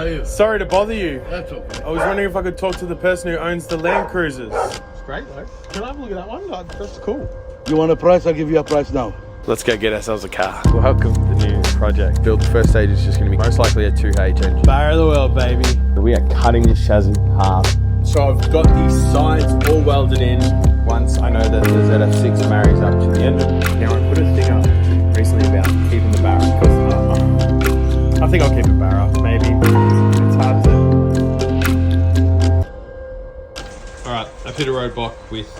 are you? Sorry to bother you. That's okay. I was wondering if I could talk to the person who owns the Land Cruisers. It's great though. Can I have a look at that one? That's cool. You want a price? I'll give you a price now. Let's go get ourselves a car. Welcome to the new project. Build the first stage is just going to be most likely a 2H engine. Bar of the world, baby. We are cutting this chassis in half. So I've got these sides all welded in. Once I know that the ZF6 marries up to the engine. Now I put a thing up recently about keeping the bar. Because I think I'll keep the bar up, maybe. It's hard to... Alright, I've hit a roadblock with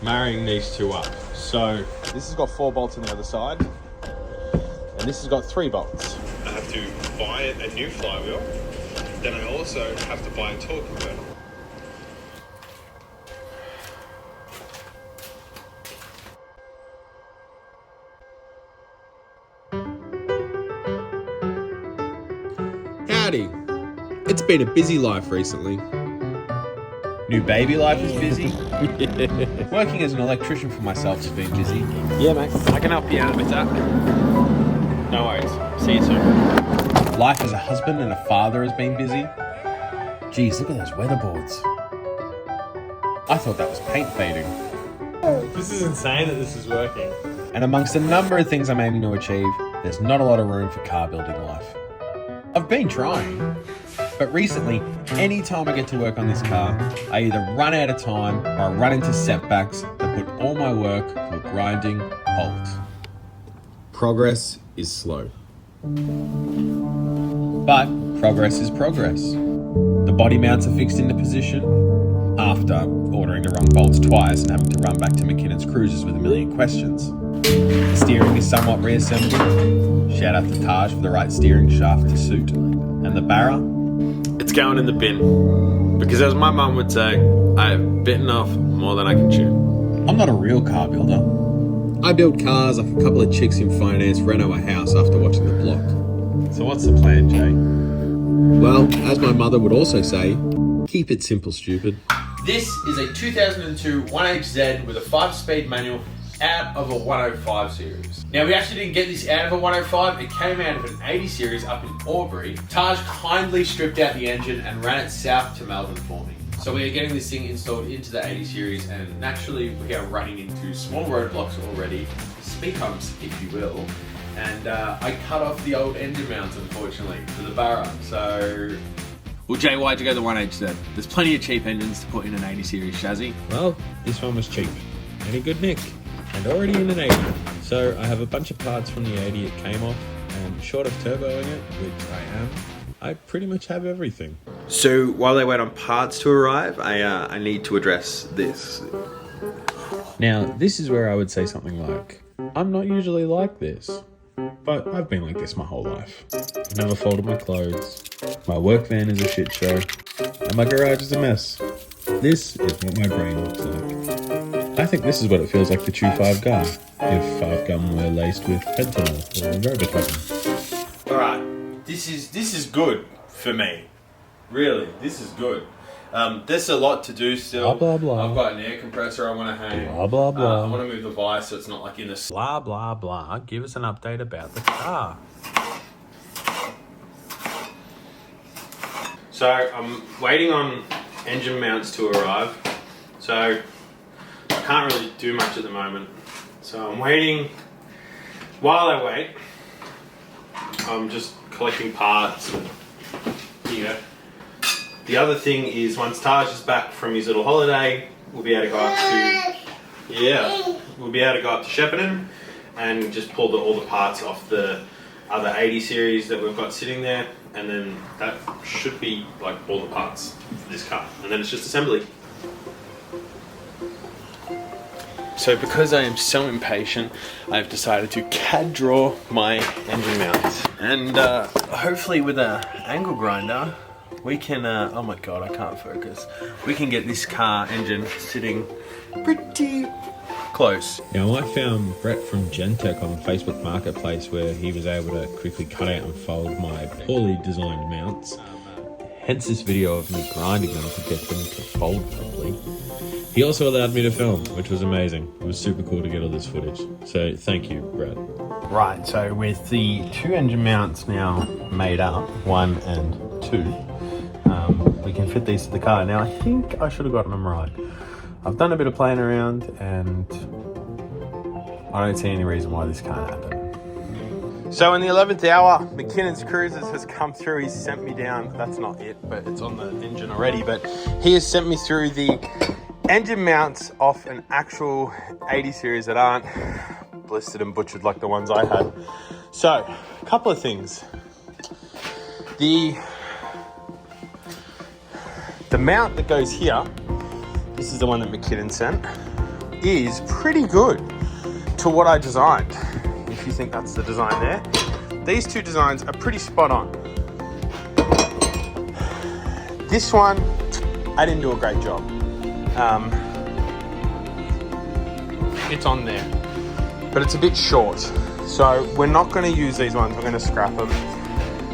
marrying these two up. So this has got 4 bolts on the other side, and this has got 3 bolts. I have to buy a new flywheel, then I also have to buy a torque converter. Howdy. It's been a busy life recently. New baby life is busy. Working as an electrician for myself has been busy. Yeah, mate. I can help you out with that. No worries. See you soon. Life as a husband and a father has been busy. Geez, look at those weatherboards. I thought that was paint fading. This is insane that this is working. And amongst a number of things I'm aiming to achieve, there's not a lot of room for car building life. I've been trying, but recently, any time I get to work on this car, I either run out of time or I run into setbacks that put all my work to a grinding halt. Progress is slow. But progress is progress. The body mounts are fixed into position after ordering the wrong bolts twice and having to run back to McKinnon's Cruisers with a million questions. The steering is somewhat reassembled. Shout out to Taj for the right steering shaft to suit. And the barra? It's going in the bin. Because as my mum would say, I have bitten off more than I can chew. I'm not a real car builder. I build cars off a couple of chicks in finance reno a house after watching The Block. So what's the plan, Jay? Well, as my mother would also say, keep it simple, stupid. This is a 2002 1HZ with a 5-speed manual out of a 105 series. Now, we actually didn't get this out of a 105, it came out of an 80 series up in Albury. Taj kindly stripped out the engine and ran it south to Melbourne for me. So we are getting this thing installed into the 80 series, and naturally we are running into small roadblocks already, speed humps if you will, and I cut off the old engine mounts unfortunately for the Barra. So, well, Jay, why'd you go the 1HZ? There's plenty of cheap engines to put in an 80 series chassis. Well, this one was cheap and a good nick, and already in an 80. So I have a bunch of parts from the 80 it came off, and short of turboing it, which I am, I pretty much have everything. So while they wait on parts to arrive, I need to address this. Now, this is where I would say something like, I'm not usually like this, but I've been like this my whole life. I've never folded my clothes, my work van is a shit show, and my garage is a mess. This is what my brain looks like. I think this is what it feels like to chew 5 gum, if 5 gum were laced with fentanyl or robitussin. Alright, this is good for me. Really, this is good. There's a lot to do still. Blah, blah, blah. I've got an air compressor I want to hang. Blah, blah, blah. I want to move the vise so it's not like in a... Blah, blah, blah. Give us an update about the car. So I'm waiting on engine mounts to arrive. So I can't really do much at the moment. So I'm waiting. While I wait, I'm just collecting parts. Here you go. The other thing is, once Taj is back from his little holiday, we'll be able to go up to, we'll be able to go up to Shepparton and just pull all the parts off the other 80 series that we've got sitting there, and then that should be like all the parts for this car, and then it's just assembly. So because I am so impatient, I've decided to CAD draw my engine mounts, and hopefully with an angle grinder we can, oh my god, I can't focus. We can get this car engine sitting pretty close. Now, I found Brett from Gentech on Facebook Marketplace, where he was able to quickly cut out and fold my poorly designed mounts. Hence this video of me grinding them to get them to fold properly. He also allowed me to film, which was amazing. It was super cool to get all this footage. So thank you, Brett. Right, so with the 2 engine mounts now made up, 1 and 2, we can fit these to the car. Now I think I should have gotten them right. I've done a bit of playing around and I don't see any reason why this can't happen. So in the 11th hour, McKinnon's Cruisers has come through. He's sent me down, that's not it, but it's on the engine already, but he has sent me through the engine mounts off an actual 80 series that aren't blistered and butchered like the ones I had. So, a couple of things. The mount that goes here, this is the one that McKinnon sent, is pretty good to what I designed. If you think that's the design there. These two designs are pretty spot on. This one, I didn't do a great job. It's on there, but it's a bit short. So we're not going to use these ones, we're going to scrap them.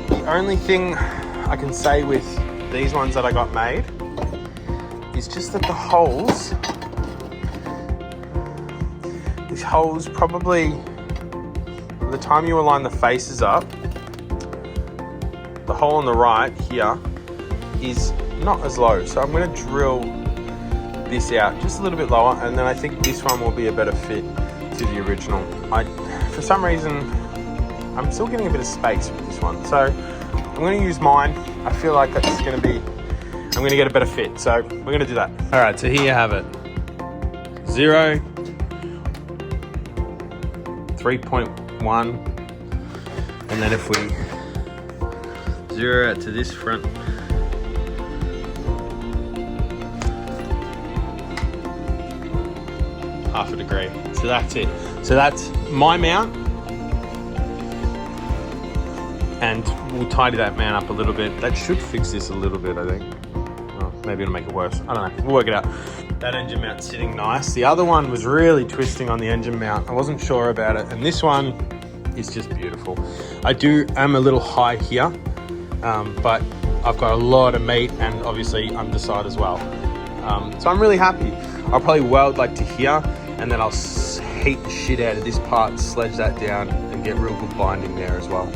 The only thing I can say with these ones that I got made is just that the holes, these holes probably, by the time you align the faces up, the hole on the right here is not as low. So I'm going to drill this out just a little bit lower, and then I think this one will be a better fit to the original. For some reason, I'm still getting a bit of space with this one. So I'm going to use mine. I feel like it's going to be, I'm going to get a better fit. So we're going to do that. All right, so here you have it. 0, 3.1, and then if we zero out to this front, half a degree. So that's it. So that's my mount, and we'll tidy that mount up a little bit. That should fix this a little bit, I think. Oh, maybe it'll make it worse. I don't know. We'll work it out. That engine mount's sitting nice. The other one was really twisting on the engine mount. I wasn't sure about it, and this one is just beautiful. I'm a little high here, but I've got a lot of meat, and obviously underside as well. So I'm really happy. I'll probably weld like to here, and then I'll heat the shit out of this part, sledge that down, and get real good binding there as well.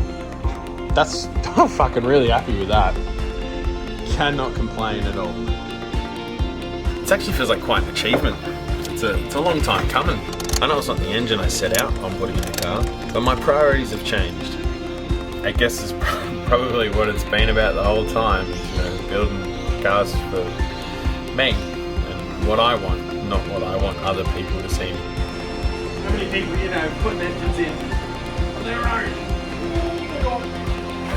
I'm fucking really happy with that. Cannot complain at all. It actually feels like quite an achievement. It's a long time coming. I know it's not the engine I set out on putting in the car, but my priorities have changed. I guess it's probably what it's been about the whole time, building cars for me and what I want, not what I want other people to see. How many people, putting engines in on their own?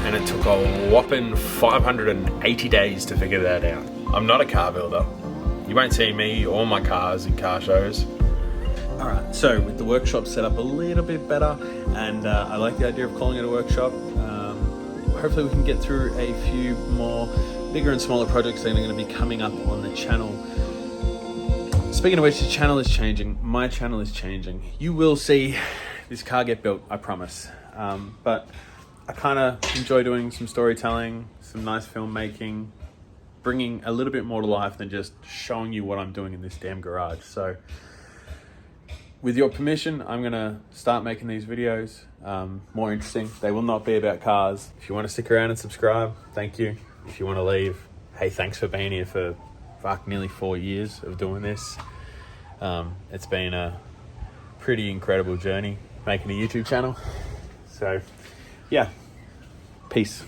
And it took a whopping 580 days to figure that out. I'm not a car builder. You won't see me or my cars in car shows. All right, so with the workshop set up a little bit better, and I like the idea of calling it a workshop. Hopefully we can get through a few more bigger and smaller projects that are going to be coming up on the channel. Speaking of which, the channel is changing. My channel is changing. You will see this car get built, I promise. But I kind of enjoy doing some storytelling, some nice filmmaking, bringing a little bit more to life than just showing you what I'm doing in this damn garage. So with your permission, I'm going to start making these videos more interesting. They will not be about cars. If you want to stick around and subscribe, thank you. If you want to leave, hey, thanks for being here for nearly 4 years of doing this. It's been a pretty incredible journey making a YouTube channel. So yeah, peace.